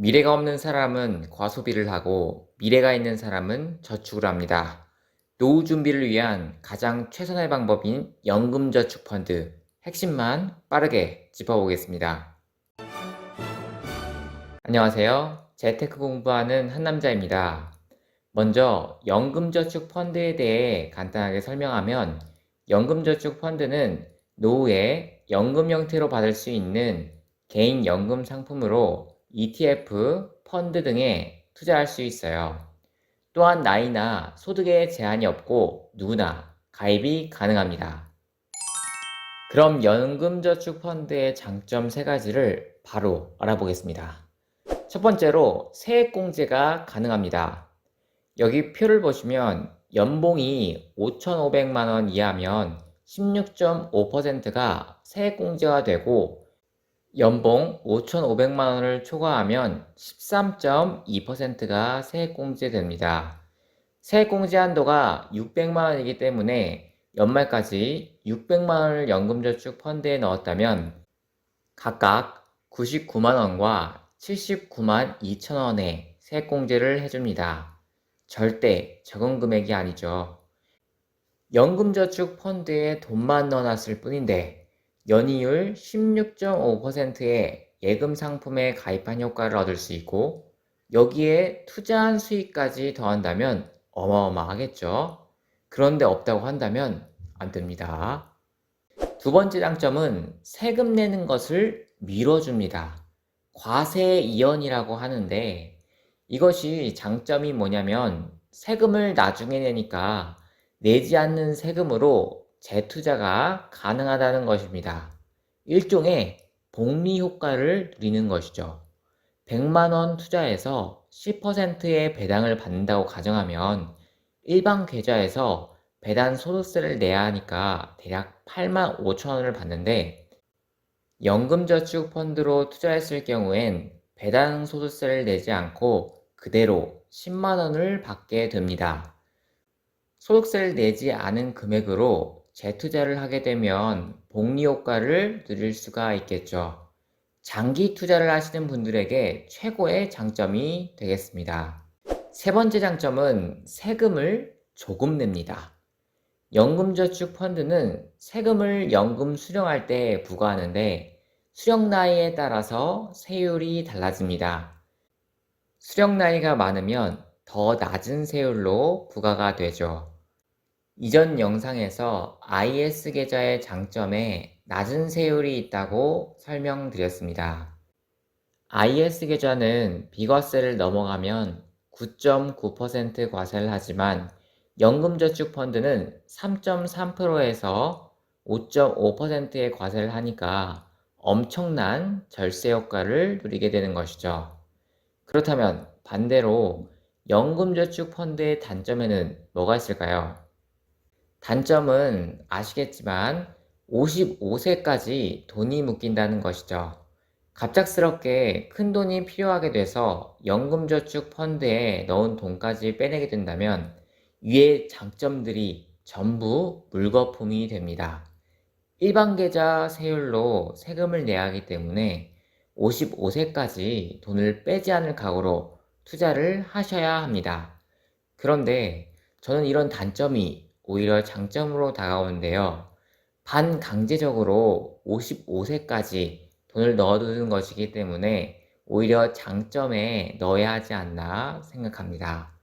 미래가 없는 사람은 과소비를 하고 미래가 있는 사람은 저축을 합니다. 노후 준비를 위한 가장 최선의 방법인 연금저축펀드 핵심만 빠르게 짚어보겠습니다. 안녕하세요. 재테크 공부하는 한남자입니다. 먼저 연금저축펀드에 대해 간단하게 설명하면 연금저축펀드는 노후에 연금 형태로 받을 수 있는 개인 연금 상품으로 ETF, 펀드 등에 투자할 수 있어요. 또한 나이나 소득에 제한이 없고 누구나 가입이 가능합니다. 그럼 연금저축펀드의 장점 세 가지를 바로 알아보겠습니다. 첫 번째로 세액공제가 가능합니다. 여기 표를 보시면 연봉이 5,500만 원 이하면 16.5%가 세액공제가 되고 연봉 5,500만 원을 초과하면 13.2%가 세액공제됩니다. 세액공제 한도가 600만 원이기 때문에 연말까지 600만 원을 연금저축 펀드에 넣었다면 각각 99만 원과 79만 2천 원의 세액공제를 해줍니다. 절대 적은 금액이 아니죠. 연금저축 펀드에 돈만 넣어놨을 뿐인데 연이율 16.5%의 예금 상품에 가입한 효과를 얻을 수 있고 여기에 투자한 수익까지 더한다면 어마어마하겠죠. 그런데 없다고 한다면 안 됩니다. 두 번째 장점은 세금 내는 것을 미뤄줍니다. 과세 이연이라고 하는데 이것이 장점이 뭐냐면 세금을 나중에 내니까 내지 않는 세금으로 재투자가 가능하다는 것입니다. 일종의 복리 효과를 누리는 것이죠. 100만 원 투자해서 10%의 배당을 받는다고 가정하면 일반 계좌에서 배당 소득세를 내야 하니까 대략 8만 5천 원을 받는데 연금저축펀드로 투자했을 경우엔 배당 소득세를 내지 않고 그대로 10만 원을 받게 됩니다. 소득세를 내지 않은 금액으로 재투자를 하게 되면 복리 효과를 누릴 수가 있겠죠. 장기 투자를 하시는 분들에게 최고의 장점이 되겠습니다. 세 번째 장점은 세금을 조금 냅니다. 연금저축펀드는 세금을 연금 수령할 때 부과하는데 수령 나이에 따라서 세율이 달라집니다. 수령 나이가 많으면 더 낮은 세율로 부과가 되죠. 이전 영상에서 IS 계좌의 장점에 낮은 세율이 있다고 설명드렸습니다. IS 계좌는 비과세를 넘어가면 9.9% 과세를 하지만 연금저축펀드는 3.3%에서 5.5%의 과세를 하니까 엄청난 절세 효과를 누리게 되는 것이죠. 그렇다면 반대로 연금저축펀드의 단점에는 뭐가 있을까요? 단점은 아시겠지만 55세까지 돈이 묶인다는 것이죠. 갑작스럽게 큰 돈이 필요하게 돼서 연금저축 펀드에 넣은 돈까지 빼내게 된다면 위의 장점들이 전부 물거품이 됩니다. 일반 계좌 세율로 세금을 내야 하기 때문에 55세까지 돈을 빼지 않을 각오로 투자를 하셔야 합니다. 그런데 저는 이런 단점이 오히려 장점으로 다가오는데요. 반강제적으로 55세까지 돈을 넣어두는 것이기 때문에 오히려 장점에 넣어야 하지 않나 생각합니다.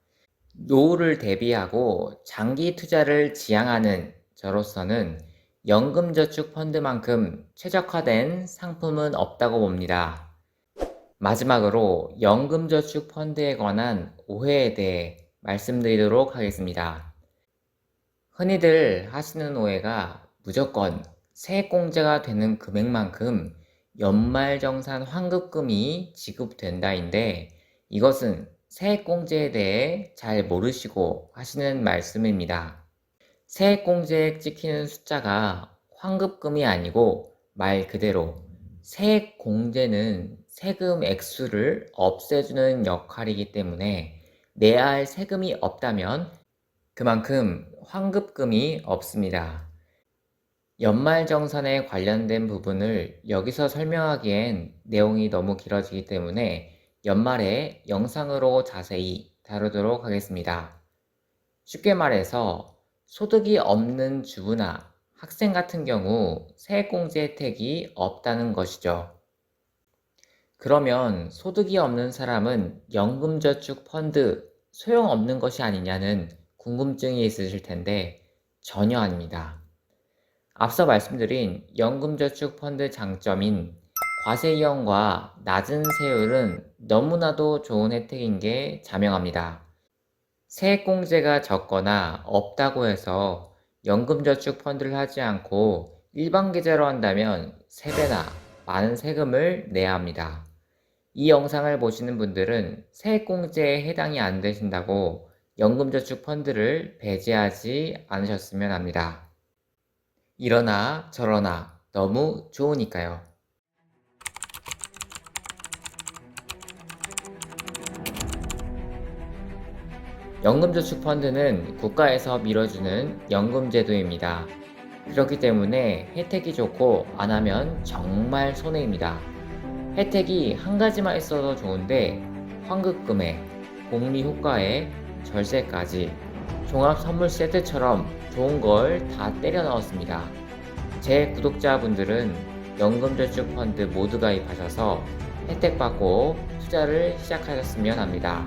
노후를 대비하고 장기 투자를 지향하는 저로서는 연금저축펀드만큼 최적화된 상품은 없다고 봅니다. 마지막으로 연금저축펀드에 관한 오해에 대해 말씀드리도록 하겠습니다. 흔히들 하시는 오해가 무조건 세액공제가 되는 금액만큼 연말정산 환급금이 지급된다인데 이것은 세액공제에 대해 잘 모르시고 하시는 말씀입니다. 세액공제에 찍히는 숫자가 환급금이 아니고 말 그대로 세액공제는 세금 액수를 없애주는 역할이기 때문에 내야 할 세금이 없다면 그만큼 환급금이 없습니다. 연말정산에 관련된 부분을 여기서 설명하기엔 내용이 너무 길어지기 때문에 연말에 영상으로 자세히 다루도록 하겠습니다. 쉽게 말해서 소득이 없는 주부나 학생 같은 경우 세액공제 혜택이 없다는 것이죠. 그러면 소득이 없는 사람은 연금저축펀드 소용없는 것이 아니냐는 궁금증이 있으실 텐데 전혀 아닙니다. 앞서 말씀드린 연금저축펀드 장점인 과세이용과 낮은 세율은 너무나도 좋은 혜택인 게 자명합니다. 세액공제가 적거나 없다고 해서 연금저축펀드를 하지 않고 일반 계좌로 한다면 3배나 많은 세금을 내야 합니다. 이 영상을 보시는 분들은 세액공제에 해당이 안 되신다고 연금저축펀드를 배제하지 않으셨으면 합니다. 이러나 저러나 너무 좋으니까요. 연금저축펀드는 국가에서 밀어주는 연금제도입니다. 그렇기 때문에 혜택이 좋고 안 하면 정말 손해입니다. 혜택이 한 가지만 있어도 좋은데 환급금에 복리효과에 절세까지 종합선물 세트처럼 좋은 걸 다 때려 넣었습니다. 제 구독자분들은 연금저축펀드 모두 가입하셔서 혜택 받고 투자를 시작하셨으면 합니다.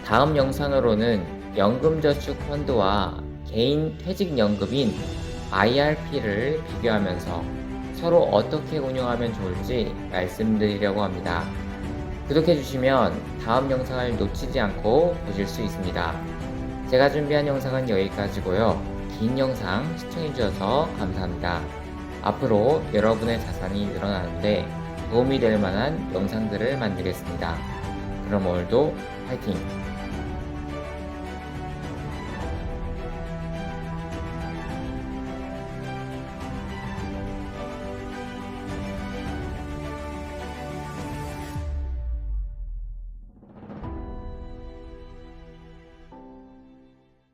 다음 영상으로는 연금저축펀드와 개인 퇴직연금인 IRP를 비교하면서 서로 어떻게 운용하면 좋을지 말씀드리려고 합니다. 구독해주시면 다음 영상을 놓치지 않고 보실 수 있습니다. 제가 준비한 영상은 여기까지고요. 긴 영상 시청해주셔서 감사합니다. 앞으로 여러분의 자산이 늘어나는데 도움이 될 만한 영상들을 만들겠습니다. 그럼 오늘도 화이팅!